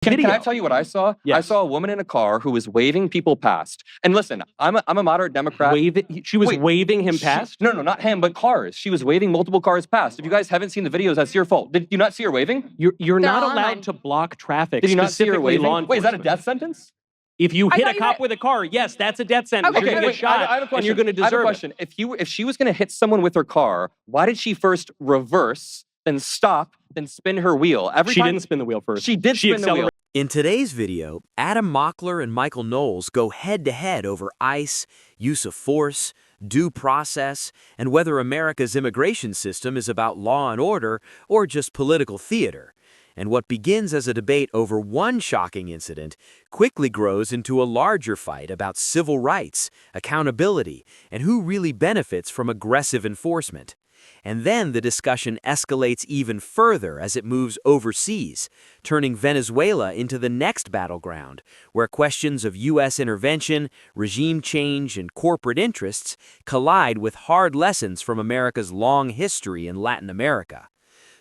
Can I tell you what I saw? Yes. I saw a woman in a car who was waving people past. And listen, I'm a moderate Democrat. She was waving him past? No, not him, but cars. She was waving multiple cars past. If you guys haven't seen the videos, that's your fault. Did you not see her waving? You're not online. allowed to block traffic. Did you not see her specifically waving? law Wait, is that a enforcement. death sentence? If you hit a thought you cop were- with a car, yes, that's a death sentence. Okay, You're going to wait, get shot, I have a question. and you're going to I have a deserve question. If she was going to hit someone with her car, why did she first reverse, then stop, then spin her wheel? it. She didn't spin the wheel first. She did spin the wheel. accelerated. In today's video, Adam Mockler and Michael Knowles go head-to-head over ICE, use of force, due process, and whether America's immigration system is about law and order or just political theater. And what begins as a debate over one shocking incident quickly grows into a larger fight about civil rights, accountability, and who really benefits from aggressive enforcement. And then the discussion escalates even further as it moves overseas, turning Venezuela into the next battleground, where questions of U.S. intervention, regime change, and corporate interests collide with hard lessons from America's long history in Latin America.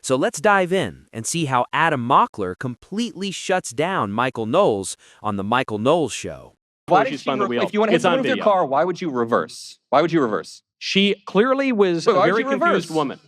So let's dive in and see how Adam Mockler completely shuts down Michael Knowles on The Michael Knowles Show. Why She did she spun the wheel. if you want to hit It's on someone with your video. car, why would you reverse? Why would you reverse? She clearly was Wait, a why did very she confused reverse? woman.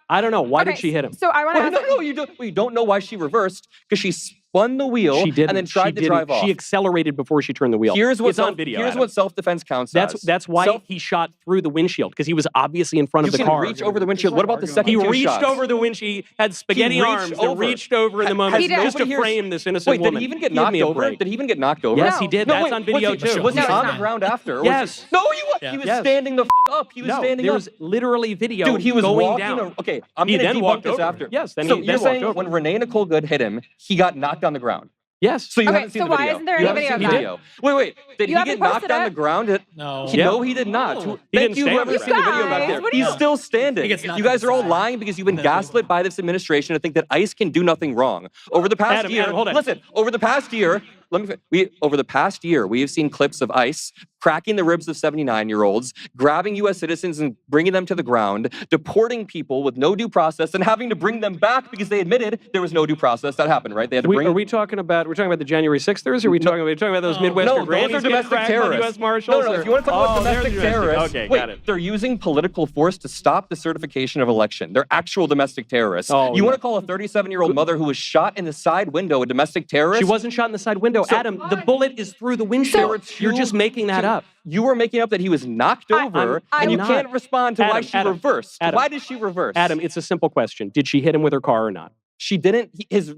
I don't know. Why Okay, did she hit him? So I want to Wait, ask. no, you don't know why she reversed because she spun the wheel She didn't. and then tried to She drive didn't. off. She accelerated before she turned the wheel. Here's what it's on video. Here's Adam. what self-defense counts as. That's why he shot through the windshield, because he was obviously in front You of the can car. reach over the windshield. What about the second He two reached shots? over the windshield. He had spaghetti He reached arms that over. reached over in the moment Has just to nobody here- frame this innocent Wait, woman. did he even get Give knocked me a over? break. Did he even get knocked over? Yes, No. he did. No, That's wait, on video was he, too. Was he No, it's on the not. ground after? Or Yes. Was he, no, he was Yes. standing the up. He was No, standing there's up. literally video Dude, he was going walking. down. Okay, I'm He going to then debunk walked this over. after. Yes, then so he you're then saying walked over. when Renee Nicole Good hit him, he got knocked on the ground. Yes. So you Okay, haven't seen so the why video. isn't there You any haven't video seen of the that? video. Wait. Did You he haven't get knocked posted on it? the ground? No. Yeah. No, he did not. No. He Thank didn't you, stand whoever's there. seen the video You back guys, there. what are He's you- still standing. He gets knocked You guys on are the all side. lying because you've been gaslit by this administration to think that ICE can do nothing wrong. Over the past Adam, year, Adam, hold on. listen. Over the past year, over the past year, we have seen clips of ICE cracking the ribs of 79-year-olds, grabbing U.S. citizens and bringing them to the ground, deporting people with no due process, and having to bring them back because they admitted there was no due process. That happened, right? They had to bring. Are we talking about? We're talking about the January 6thers, or are we talking about those Midwestern No, those grannies are getting domestic cracked by the terrorists. U.S. Marshals? No, or- if you want to talk about Oh, they're domestic domestic. terrorists, Okay, wait, got it. they're using political force to stop the certification of election. They're actual domestic terrorists. Oh, You no. want to call a 37-year-old mother who was shot in the side window a domestic terrorist? She wasn't shot in the side window. So- Adam, the bullet is through the windshield. There were You're two- just making that up. You were making up that he was knocked over, I'm and you not. can't respond to why Adam, she Adam, reversed. Adam. Why did she reverse? Adam, it's a simple question. Did she hit him with her car or not? She didn't.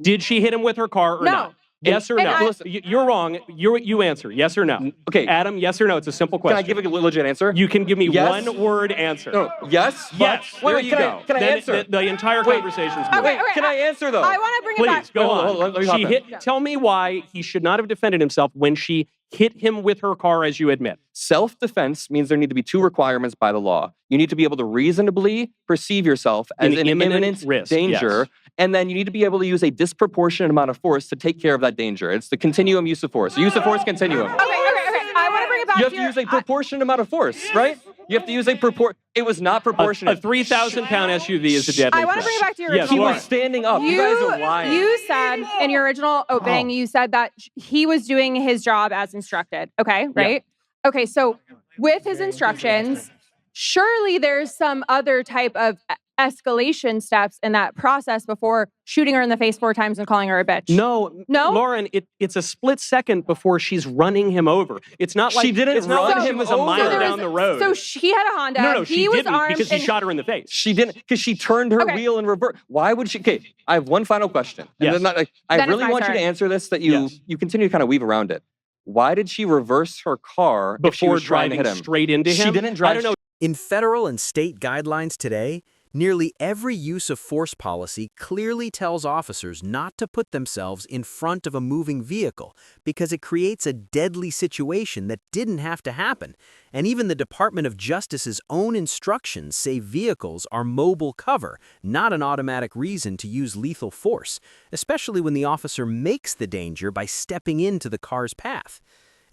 Did she hit him with her car or No. not? Yes or And no? I- Listen. You're wrong. You answer. Yes or no? Okay. Adam, yes or no? It's a simple Can question. I give a legit answer? You can give me Yes. one word answer. No. Yes. but- Yes. Wait, there you can go. Can I Then answer? The entire Wait. conversation's Okay, moving. Wait, okay, can I answer though? I want to bring it back. Please go Hold on. on, let me hop in. Tell me why he should not have defended himself when she hit him with her car, as you admit. Self-defense means there need to be two requirements by the law. You need to be able to reasonably perceive yourself as An in imminent imminent risk, danger, yes. and then you need to be able to use a disproportionate amount of force to take care of that danger. It's the continuum use of force. The use of force continuum. Okay. I want to bring it back You have to to your. use a proportionate amount of force, right? You have to use a It was not A proportionate. 3,000-pound SUV is a deadly I want to threat. bring it back to your Yes, He original was point. standing up. You guys are lying. You said in your original opening, you said that he was doing his job as instructed. Okay, right? Okay, so with his instructions, surely there's some other type of escalation steps in that process before shooting her in the face 4 times and calling her a bitch. No, No? Lauren, it's a split second before she's running him over. It's not like She didn't it's not run like she him was a over. mile So there down the road. So he had a Honda. no, he she was didn't armed because he and- shot her in the face. She didn't, because she turned her Okay. wheel in reverse. Why would she? Okay, I have one final question. And Yes. then I Then it's really my want you turn. to answer this. That you Yes. you continue to kind of weave around it. Why did she reverse her car if she Before was trying to driving hit him? straight into him. She didn't drive. I don't know. In federal and state guidelines today, nearly every use of force policy clearly tells officers not to put themselves in front of a moving vehicle because it creates a deadly situation that didn't have to happen. And even the Department of Justice's own instructions say vehicles are mobile cover, not an automatic reason to use lethal force, especially when the officer makes the danger by stepping into the car's path.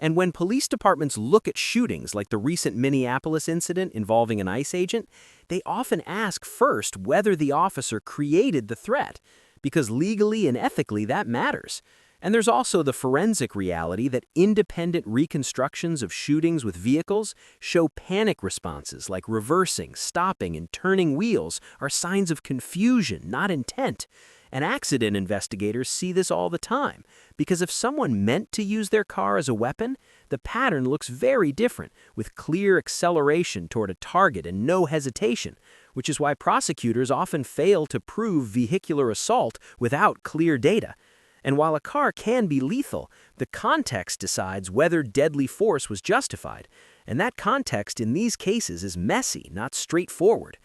And when police departments look at shootings like the recent Minneapolis incident involving an ICE agent, they often ask first whether the officer created the threat, because legally and ethically that matters. And there's also the forensic reality that independent reconstructions of shootings with vehicles show panic responses like reversing, stopping, and turning wheels are signs of confusion, not intent. And accident investigators see this all the time, because if someone meant to use their car as a weapon, the pattern looks very different, with clear acceleration toward a target and no hesitation, which is why prosecutors often fail to prove vehicular assault without clear data. And while a car can be lethal, the context decides whether deadly force was justified. And that context in these cases is messy, not straightforward.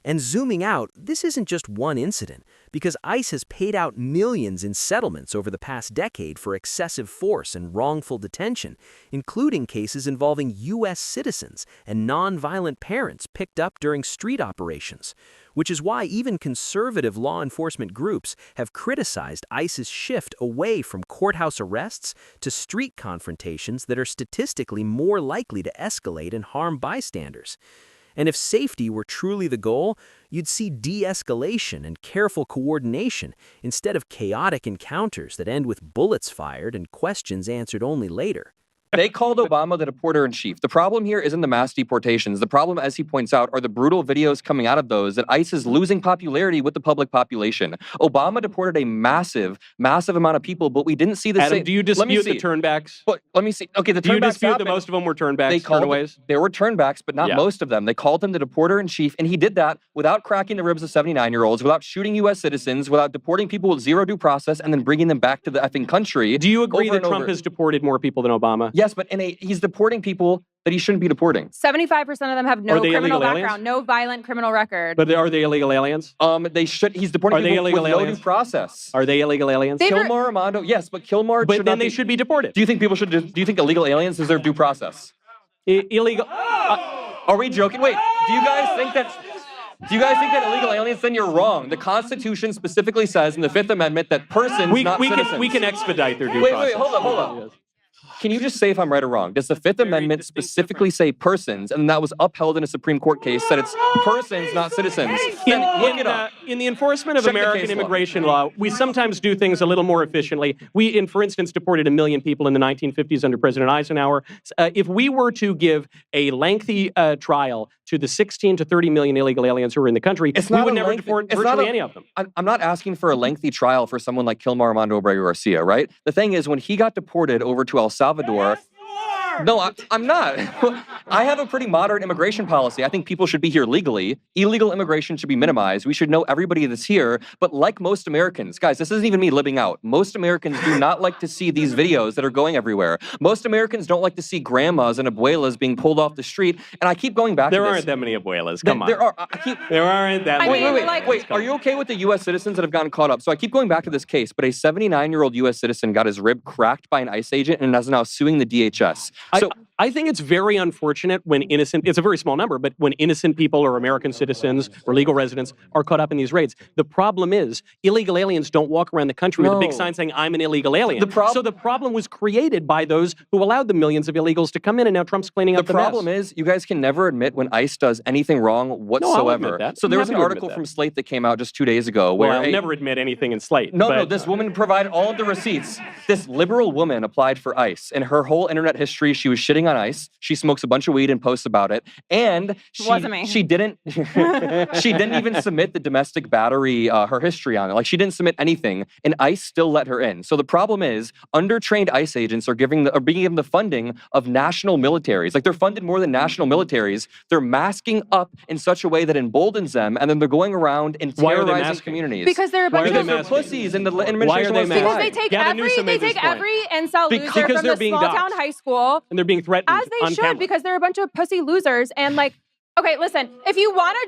And zooming out, this isn't just one incident, because ICE has paid out millions in settlements over the past decade for excessive force and wrongful detention, including cases involving U.S. citizens and nonviolent parents picked up during street operations, which is why even conservative law enforcement groups have criticized ICE's shift away from courthouse arrests to street confrontations that are statistically more likely to escalate and harm bystanders. And if safety were truly the goal, you'd see de-escalation and careful coordination instead of chaotic encounters that end with bullets fired and questions answered only later. They called Obama the deporter-in-chief. The problem here isn't the mass deportations. The problem, as he points out, are the brutal videos coming out of those that ICE is losing popularity with the public population. Obama deported a massive amount of people, but we didn't see the same. Adam, do you dispute the turnbacks? But let me see. Okay, the turnbacks Do you dispute happened. that most of them were turnbacks, turnaways? There were turnbacks, but not most of them. They called him the deporter-in-chief, and he did that without cracking the ribs of 79-year-olds, without shooting U.S. citizens, without deporting people with zero due process, and then bringing them back to the effing country. Do you agree that Trump has deported more people than Obama? Yes, but he's deporting people that he shouldn't be deporting. 75% of them have no criminal background, no violent criminal record. But are they illegal aliens? They should. He's deporting people with no due process. Are they illegal aliens? Kilmar Armando, yes, but Kilmar. But then they should be deported. Do you think people should? Do you think illegal aliens deserve due process? Illegal. Are we joking? Wait. Do you guys think that illegal aliens? Then you're wrong. The Constitution specifically says in the Fifth Amendment that persons, not citizens. We can expedite their due process. Wait, hold up. Yes. Can you just say if I'm right or wrong? Does the Fifth Amendment specifically say persons, and that was upheld in a Supreme Court case that it's persons, not citizens? In the enforcement of American immigration law, we sometimes do things a little more efficiently. We, for instance, deported 1 million people in the 1950s under President Eisenhower. If we were to give a lengthy trial to the 16 to 30 million illegal aliens who are in the country, we would never deport virtually any of them. I'm not asking for a lengthy trial for someone like Kilmar Armando Abreu Garcia, right? The thing is, when he got deported over to El Salvador, no, I'm not. I have a pretty moderate immigration policy. I think people should be here legally. Illegal immigration should be minimized. We should know everybody that's here. But like most Americans, guys, this isn't even me living out. Most Americans do not like to see these videos that are going everywhere. Most Americans don't like to see grandmas and abuelas being pulled off the street. And I keep going back to this. There aren't that many abuelas. Come on. There are. There aren't that many. Wait. Are you okay with the U.S. citizens that have gotten caught up? So I keep going back to this case, but a 79-year-old U.S. citizen got his rib cracked by an ICE agent and is now suing the DHS. I think it's very unfortunate when it's a very small number, but when innocent people or American citizens or legal residents are caught up in these raids. The problem is illegal aliens don't walk around the country with a big sign saying, I'm an illegal alien. So the problem was created by those who allowed the millions of illegals to come in, and now Trump's cleaning up the mess. The problem is you guys can never admit when ICE does anything wrong whatsoever. No, I'll admit that. So there was an article from Slate that came out just 2 days ago where I'll never admit anything in Slate. No, this woman provided all of the receipts. This liberal woman applied for ICE, and her whole internet history, she was shitting on ICE. She smokes a bunch of weed and posts about it, and she didn't even submit the domestic battery, her history on it. Like, she didn't submit anything, and ICE still let her in. So the problem is, undertrained ICE agents are being given the funding of national militaries. Like, they're funded more than national militaries. They're masking up in such a way that emboldens them, and then they're going around and terrorizing communities. Because they're a bunch of pussies, and the administration wants because they take every incel loser from the small town high school, and they're being threatened. As they should, because they're a bunch of pussy losers. And okay, listen, if you want a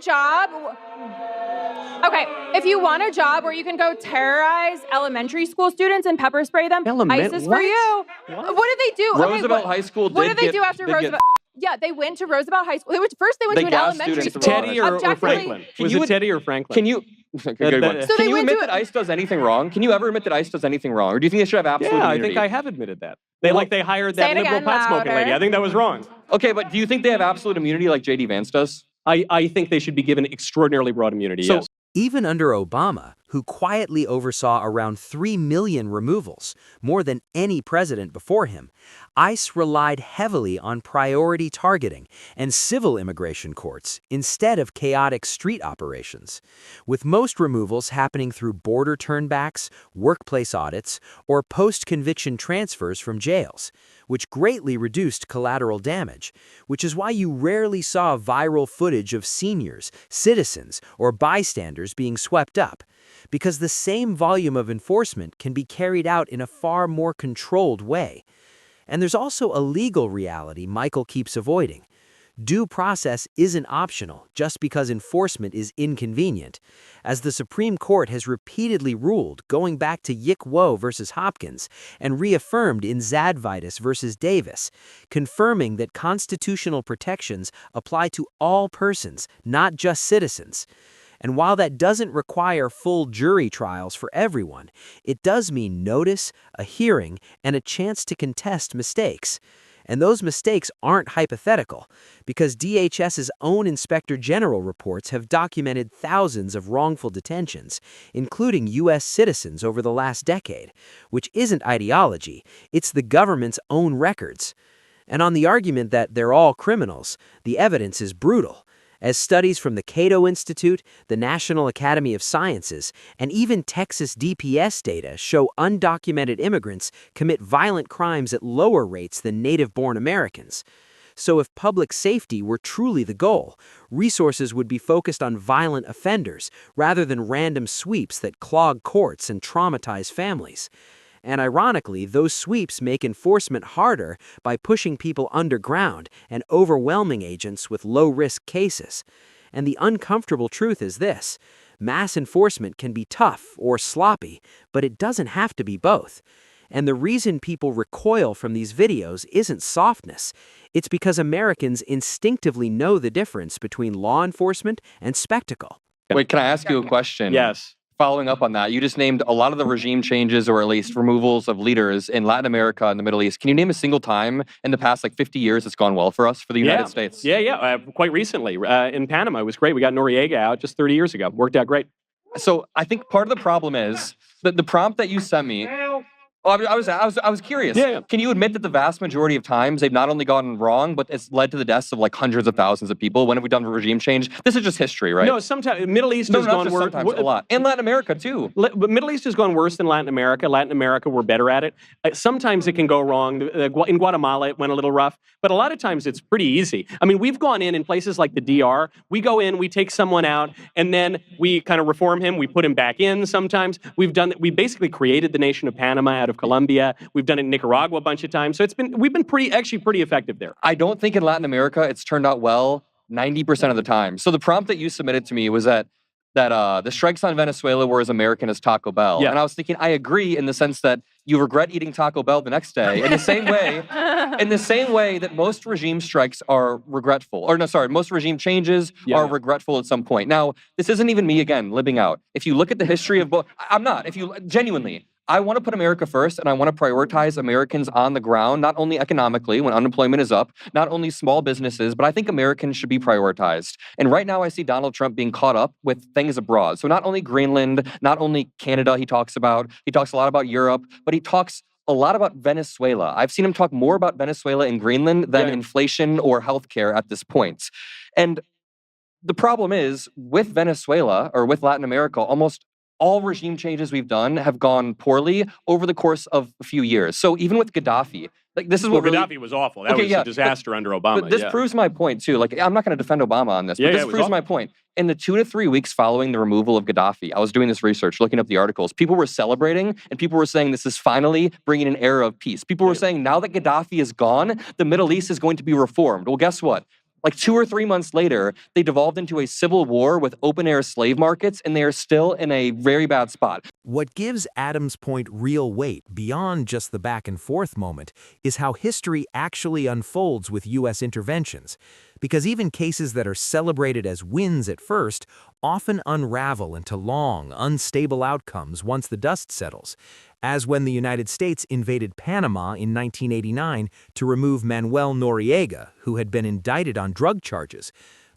job where you can go terrorize elementary school students and pepper spray them, ICE is for you. What did they do? Roosevelt High School did. What did they do after Roosevelt? Yeah, they went to Roosevelt High School. First they went to an elementary school. Teddy or Franklin? Was it Teddy or Franklin? Can you... Good one. Can you admit that ICE does anything wrong? Can you ever admit that ICE does anything wrong? Or do you think they should have absolute immunity? I think I have admitted that. They hired that liberal pot-smoking lady. I think that was wrong. Okay, but do you think they have absolute immunity like J.D. Vance does? I think they should be given extraordinarily broad immunity, yes. Even under Obama, who quietly oversaw around 3 million removals, more than any president before him, ICE relied heavily on priority targeting and civil immigration courts instead of chaotic street operations, with most removals happening through border turnbacks, workplace audits, or post-conviction transfers from jails, which greatly reduced collateral damage, which is why you rarely saw viral footage of seniors, citizens, or bystanders being swept up, because the same volume of enforcement can be carried out in a far more controlled way. And there's also a legal reality Michael keeps avoiding. Due process isn't optional just because enforcement is inconvenient, as the Supreme Court has repeatedly ruled, going back to Yick Wo versus Hopkins and reaffirmed in Zadvitas versus Davis, confirming that constitutional protections apply to all persons, not just citizens. And while that doesn't require full jury trials for everyone, it does mean notice, a hearing, and a chance to contest mistakes. And those mistakes aren't hypothetical, because DHS's own Inspector General reports have documented thousands of wrongful detentions, including U.S. citizens over the last decade, which isn't ideology, it's the government's own records. And on the argument that they're all criminals, the evidence is brutal, as studies from the Cato Institute, the National Academy of Sciences, and even Texas DPS data show undocumented immigrants commit violent crimes at lower rates than native-born Americans. So if public safety were truly the goal, resources would be focused on violent offenders rather than random sweeps that clog courts and traumatize families. And ironically, those sweeps make enforcement harder by pushing people underground and overwhelming agents with low-risk cases. And the uncomfortable truth is this: mass enforcement can be tough or sloppy, but it doesn't have to be both. And the reason people recoil from these videos isn't softness. It's because Americans instinctively know the difference between law enforcement and spectacle. Wait, can I ask you a question? Yes. Following up on that, you just named a lot of the regime changes, or at least removals of leaders in Latin America and the Middle East. Can you name a single time in the past 50 years it's gone well for us, for the United States? Quite recently. In Panama, it was great. We got Noriega out just 30 years ago. Worked out great. So I think part of the problem is that the prompt that you sent me. I was curious. Yeah. Can you admit that the vast majority of times they've not only gotten wrong, but it's led to the deaths of hundreds of thousands of people? When have we done regime change? This is just history, right? No, sometimes Middle East has gone worse. Sometimes a lot. And Latin America too. But Middle East has gone worse than Latin America. Latin America, we're better at it. Sometimes it can go wrong. In Guatemala, it went a little rough. But a lot of times it's pretty easy. I mean, we've gone in places like the DR. We go in, we take someone out, and then we kind of reform him. We put him back in sometimes. We basically created the nation of Panama out of Colombia. We've done it in Nicaragua a bunch of times. So we've been pretty effective there. I don't think in Latin America it's turned out well 90% of the time. So the prompt that you submitted to me was that the strikes on Venezuela were as American as Taco Bell. Yeah. And I was thinking, I agree in the sense that you regret eating Taco Bell the next day. In the same way that most regime strikes are regretful. Most regime changes are regretful at some point. Now, this isn't even me, again, libbing out. If you look at the history of both, I'm not. If you genuinely, I want to put America first, and I want to prioritize Americans on the ground, not only economically when unemployment is up, not only small businesses, but I think Americans should be prioritized. And right now I see Donald Trump being caught up with things abroad. So not only Greenland, not only Canada he talks a lot about Europe, but he talks a lot about Venezuela. I've seen him talk more about Venezuela and Greenland than inflation or healthcare at this point. And the problem is, with Venezuela, or with Latin America, almost all regime changes we've done have gone poorly over the course of a few years. So even with Gaddafi, this is what Gaddafi was awful. That was a disaster under Obama. But this proves my point too. I'm not going to defend Obama on this, but this proves my point. In the 2 to 3 weeks following the removal of Gaddafi, I was doing this research, looking up the articles. People were celebrating, and people were saying this is finally bringing an era of peace. People were saying now that Gaddafi is gone, the Middle East is going to be reformed. Well, guess what? 2 or 3 months later, they devolved into a civil war with open-air slave markets, and they are still in a very bad spot. What gives Adam's point real weight, beyond just the back-and-forth moment, is how history actually unfolds with U.S. interventions. Because even cases that are celebrated as wins at first often unravel into long, unstable outcomes once the dust settles, as when the United States invaded Panama in 1989 to remove Manuel Noriega, who had been indicted on drug charges.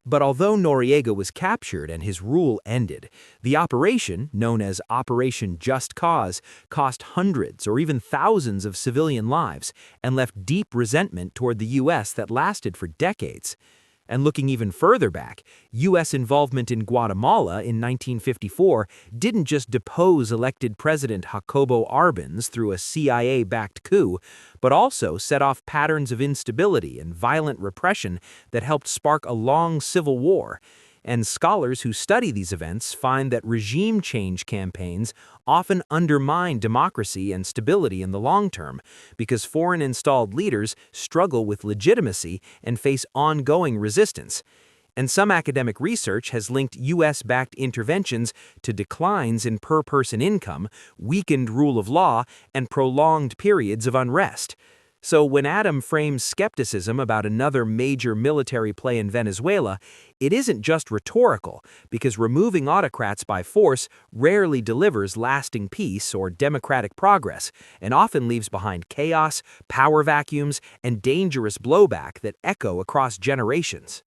But although Noriega was captured and his rule ended, the operation, known as Operation Just Cause, cost hundreds or even thousands of civilian lives and left deep resentment toward the U.S. that lasted for decades. And looking even further back, U.S. involvement in Guatemala in 1954 didn't just depose elected President Jacobo Arbenz through a CIA-backed coup, but also set off patterns of instability and violent repression that helped spark a long civil war. And scholars who study these events find that regime change campaigns often undermine democracy and stability in the long term, because foreign-installed leaders struggle with legitimacy and face ongoing resistance. And some academic research has linked U.S.-backed interventions to declines in per-person income, weakened rule of law, and prolonged periods of unrest. So when Adam frames skepticism about another major military play in Venezuela, it isn't just rhetorical, because removing autocrats by force rarely delivers lasting peace or democratic progress, and often leaves behind chaos, power vacuums, and dangerous blowback that echo across generations.